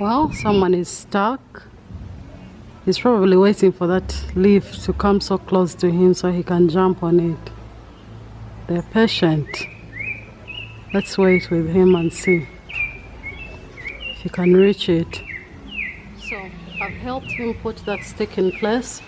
Well, someone is stuck. He's probably waiting for that leaf to come so close to him so he can jump on it. They're patient. Let's wait with him and see if he can reach it. So I've helped him put that stick in place.